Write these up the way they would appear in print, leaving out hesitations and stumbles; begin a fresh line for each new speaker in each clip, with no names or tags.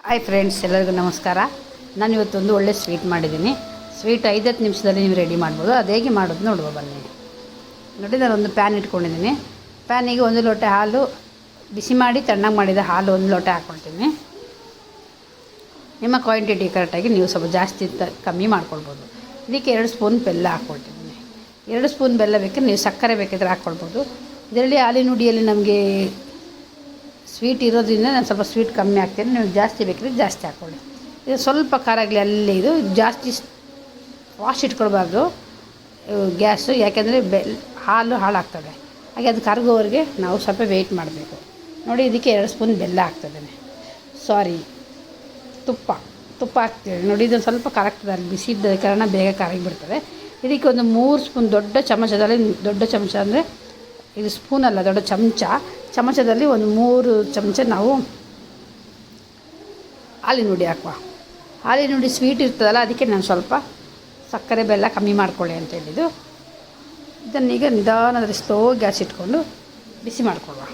Hi friends, ಎಲ್ಲರಿಗೂ ನಮಸ್ಕಾರ. ನಾನು ಇವತ್ತೊಂದು ಒಳ್ಳೆ ಸ್ವೀಟ್ ಮಾಡಿದ್ದೀನಿ. ಸ್ವೀಟ್ 5-10 ನಿಮಿಷದಲ್ಲಿ ನೀವು ರೆಡಿ ಮಾಡ್ಬೋದು. ಅದು ಹೇಗೆ ಮಾಡೋದು ನೋಡುವ ಬನ್ನಿ. ನೋಡಿ, ನಾನೊಂದು ಪ್ಯಾನ್ ಇಟ್ಕೊಂಡಿದ್ದೀನಿ. ಪ್ಯಾನಿಗೆ 1 ಲೋಟ ಹಾಲು ಬಿಸಿ ಮಾಡಿ ತಣ್ಣಗೆ ಮಾಡಿದ ಹಾಲು 1 ಲೋಟ ಹಾಕ್ಕೊಳ್ತೀನಿ. ನಿಮ್ಮ ಕ್ವಾಂಟಿಟಿ ಕರೆಕ್ಟಾಗಿ ನೀವು ಸ್ವಲ್ಪ ಜಾಸ್ತಿ ಕಮ್ಮಿ ಮಾಡ್ಕೊಳ್ಬೋದು. ಇದಕ್ಕೆ 2 ಸ್ಪೂನ್ ಬೆಲ್ಲ ಹಾಕ್ಕೊಳ್ತಿದ್ದೀನಿ. 2 ಸ್ಪೂನ್ ಬೆಲ್ಲ ಬೇಕಾದ್ರೆ ನೀವು ಸಕ್ಕರೆ ಬೇಕಾದರೆ ಹಾಕ್ಕೊಳ್ಬೋದು. ಇದರಲ್ಲಿ ಹಾಲಿನ ಹುಡಿಯಲ್ಲಿ ನಮಗೆ ಸ್ವೀಟ್ ಇರೋದ್ರಿಂದ ನಾನು ಸ್ವಲ್ಪ ಸ್ವೀಟ್ ಕಮ್ಮಿ ಹಾಕ್ತೀನಿ. ನೀವು ಜಾಸ್ತಿ ಬೇಕಾದ್ರೆ ಜಾಸ್ತಿ ಹಾಕ್ಕೊಳ್ಳಿ. ಇದು ಸ್ವಲ್ಪ ಖಾರ ಆಗಲಿ. ಅಲ್ಲೇ ಇದು ಜಾಸ್ತಿ ವಾಶ್ ಇಟ್ಕೊಳ್ಬಾರ್ದು ಗ್ಯಾಸು, ಯಾಕೆಂದರೆ ಹಾಲು ಹಾಳಾಗ್ತದೆ. ಹಾಗೆ ಅದು ಕರಗೋವರೆಗೆ ನಾವು ಸ್ವಲ್ಪ ವೆಯ್ಟ್ ಮಾಡಬೇಕು. ನೋಡಿ, ಇದಕ್ಕೆ 2 ಸ್ಪೂನ್ ಬೆಲ್ಲ ಹಾಕ್ತಿದ್ದೇನೆ. ತುಪ್ಪ ಹಾಕ್ತೀವಿ. ನೋಡಿ, ಇದನ್ನು ಸ್ವಲ್ಪ ಕರಗ್ತದೆ. ಅಲ್ಲಿ ಬಿಸಿ ಇದ್ದ ಕಾರಣ ಬೇಗ ಕರಗಿಬಿಡ್ತದೆ. ಇದಕ್ಕೆ ಒಂದು 3 ಸ್ಪೂನ್ ದೊಡ್ಡ ಚಮಚದಲ್ಲಿ, ದೊಡ್ಡ ಚಮಚ ಅಂದರೆ ಇದು ಸ್ಪೂನ್ ಅಲ್ಲ, ದೊಡ್ಡ ಚಮಚದಲ್ಲಿ ಒಂದು 3 ಚಮಚ ನಾವು ಹಾಲಿನ ಹುಡಿ ಹಾಕುವ. ಹಾಲಿನ ಹುಡಿ ಸ್ವೀಟ್ ಇರ್ತದಲ್ಲ, ಅದಕ್ಕೆ ನಾನು ಸ್ವಲ್ಪ ಸಕ್ಕರೆ ಬೆಲ್ಲ ಕಮ್ಮಿ ಮಾಡ್ಕೊಳ್ಳಿ ಅಂತ ಹೇಳಿದ್ದು. ಇದನ್ನೀಗ ನಿಧಾನದಲ್ಲಿ ಸ್ಲೋ ಗ್ಯಾಸ್ ಇಟ್ಕೊಂಡು ಬಿಸಿ ಮಾಡ್ಕೊಳ್ಳುವ.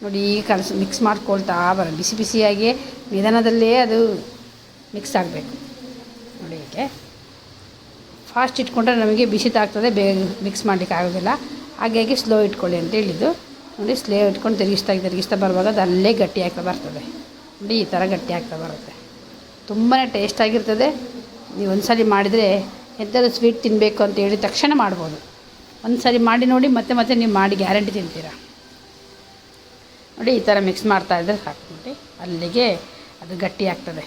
ನೋಡಿ, ಈಗ ಮಿಕ್ಸ್ ಮಾಡ್ಕೊಳ್ತಾ ಬಿಸಿ ಬಿಸಿಯಾಗಿ ನಿಧಾನದಲ್ಲೇ ಅದು ಮಿಕ್ಸ್ ಆಗಬೇಕು. ನೋಡಿ, ಹೀಗೆ ಫಾಸ್ಟ್ ಇಟ್ಕೊಂಡ್ರೆ ನಮಗೆ ಬಿಸಿ ತಾಗ್ತದೆ, ಬೇಗ ಮಿಕ್ಸ್ ಮಾಡಲಿಕ್ಕೆ ಆಗೋದಿಲ್ಲ. ಹಾಗಾಗಿ ಸ್ಲೋ ಇಟ್ಕೊಳ್ಳಿ ಅಂತ ಹೇಳಿದ್ದು. ನೋಡಿ, ಸ್ಲೋ ಇಟ್ಕೊಂಡು ತಿರುಗಿಸ್ತಾ ಬರುವಾಗ ಅದು ಅಲ್ಲೇ ಗಟ್ಟಿ ಆಗ್ತಾ ಬರ್ತದೆ. ನೋಡಿ, ಈ ಥರ ಗಟ್ಟಿ ಆಗ್ತಾ ಬರುತ್ತೆ. ತುಂಬಾ ಟೇಸ್ಟಾಗಿರ್ತದೆ. ನೀವು ಒಂದು ಸಲ ಮಾಡಿದರೆ ಎಂಥದ್ದು ಸ್ವೀಟ್ ತಿನ್ನಬೇಕು ಅಂತ ಹೇಳಿ ತಕ್ಷಣ ಮಾಡ್ಬೋದು. ಒಂದು ಸಲ ಮಾಡಿ ನೋಡಿ, ಮತ್ತೆ ನೀವು ಮಾಡಿ ಗ್ಯಾರಂಟಿ ತಿಂತೀರಾ. ನೋಡಿ, ಈ ಥರ ಮಿಕ್ಸ್ ಮಾಡ್ತಾಯಿದ್ರೆ ಸಾಕು. ನೋಡಿ, ಅಲ್ಲಿಗೆ ಅದು ಗಟ್ಟಿ ಆಗ್ತದೆ.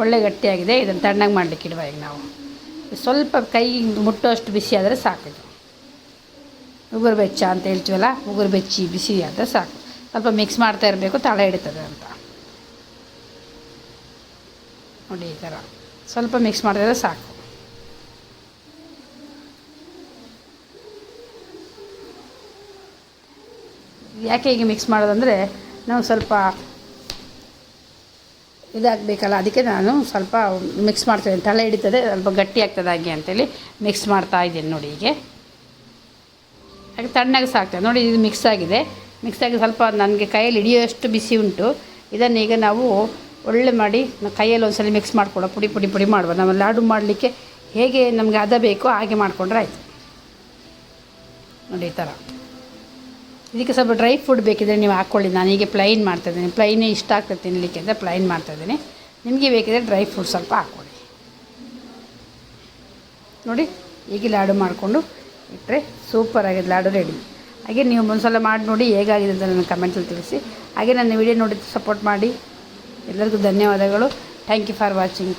ಒಳ್ಳೆ ಗಟ್ಟಿಯಾಗಿದೆ. ಇದನ್ನು ತಣ್ಣಗೆ ಮಾಡಲಿಕ್ಕೆ ಇಡುವ. ಈಗ ನಾವು ಸ್ವಲ್ಪ ಕೈ ಮುಟ್ಟೋಷ್ಟು ಬಿಸಿ ಆದರೆ ಸಾಕಿದು. ಉಗುರು ಬೆಚ್ಚ ಅಂತ ಹೇಳ್ತೀವಲ್ಲ, ಉಗುರು ಬೆಚ್ಚಿ ಬಿಸಿ ಆದರೆ ಸಾಕು. ಸ್ವಲ್ಪ ಮಿಕ್ಸ್ ಮಾಡ್ತಾ ಇರಬೇಕು, ತಳ ಹಿಡಿತದೆ ಅಂತ. ನೋಡಿ, ಈ ಥರ ಸ್ವಲ್ಪ ಮಿಕ್ಸ್ ಮಾಡಿದ್ರೆ ಸಾಕು. ಯಾಕೆ ಹೀಗೆ ಮಿಕ್ಸ್ ಮಾಡೋದಂದರೆ, ನಾವು ಸ್ವಲ್ಪ ಇದಾಗಬೇಕಲ್ಲ, ಅದಕ್ಕೆ ನಾನು ಸ್ವಲ್ಪ ಮಿಕ್ಸ್ ಮಾಡ್ತಾಯಿದ್ದೀನಿ. ತಲೆ ಹಿಡಿತದೆ, ಸ್ವಲ್ಪ ಗಟ್ಟಿ ಆಗ್ತದೆ ಹಾಗೆ ಅಂತೇಳಿ ಮಿಕ್ಸ್ ಮಾಡ್ತಾಯಿದ್ದೀನಿ. ನೋಡಿ, ಹೀಗೆ ಹಾಗೆ ತಣ್ಣಗೆ ಸಾಕ್ತದೆ. ನೋಡಿ, ಇದು ಮಿಕ್ಸ್ ಆಗಿ ಸ್ವಲ್ಪ ನನಗೆ ಕೈಯಲ್ಲಿ ಹಿಡಿಯೋಷ್ಟು ಬಿಸಿ ಉಂಟು. ಇದನ್ನೀಗ ನಾವು ಒಳ್ಳೆ ಮಾಡಿ ಕೈಯಲ್ಲಿ ಒಂದ್ಸಲ ಮಿಕ್ಸ್ ಮಾಡ್ಕೊಳ್ಳೋ, ಪುಡಿ ಮಾಡುವ. ನಾವು ಲಾಡು ಮಾಡಲಿಕ್ಕೆ ಹೇಗೆ ನಮಗೆ ಹದ ಬೇಕೋ ಹಾಗೆ ಮಾಡಿಕೊಂಡ್ರೆ ಆಯಿತು. ನೋಡಿ, ಈ ಥರ. ಇದಕ್ಕೆ ಸ್ವಲ್ಪ ಡ್ರೈ ಫ್ರೂಟ್ ಬೇಕಿದ್ರೆ ನೀವು ಹಾಕ್ಕೊಳ್ಳಿ. ನಾನು ಹೀಗೆ ಪ್ಲೈನ್ ಮಾಡ್ತಾಯಿದ್ದೀನಿ. ಪ್ಲೈನೇ ಇಷ್ಟ ಆಗ್ತದೆ ತಿನ್ನಲಿಕ್ಕೆ ಅಂತ ಪ್ಲೈನ್ ಮಾಡ್ತಾಯಿದ್ದೀನಿ. ನಿಮಗೆ ಬೇಕಿದ್ರೆ ಡ್ರೈ ಫ್ರೂಟ್ ಸ್ವಲ್ಪ ಹಾಕ್ಕೊಳ್ಳಿ. ನೋಡಿ, ಹೀಗೆ ಲಾಡು ಮಾಡಿಕೊಂಡು ಇಟ್ಟರೆ ಸೂಪರಾಗಿದೆ ಲಾಡು ರೆಡಿ. ಹಾಗೆ ನೀವು ಒಂದ್ಸಲ ಮಾಡಿ ನೋಡಿ, ಹೇಗಾಗಿದೆ ಅಂತ ನನ್ನ ಕಮೆಂಟಲ್ಲಿ ತಿಳಿಸಿ. ಹಾಗೆ ನನ್ನ ವಿಡಿಯೋ ನೋಡಿ ಸಪೋರ್ಟ್ ಮಾಡಿ. ಎಲ್ಲರಿಗೂ ಧನ್ಯವಾದಗಳು. Thank you for watching.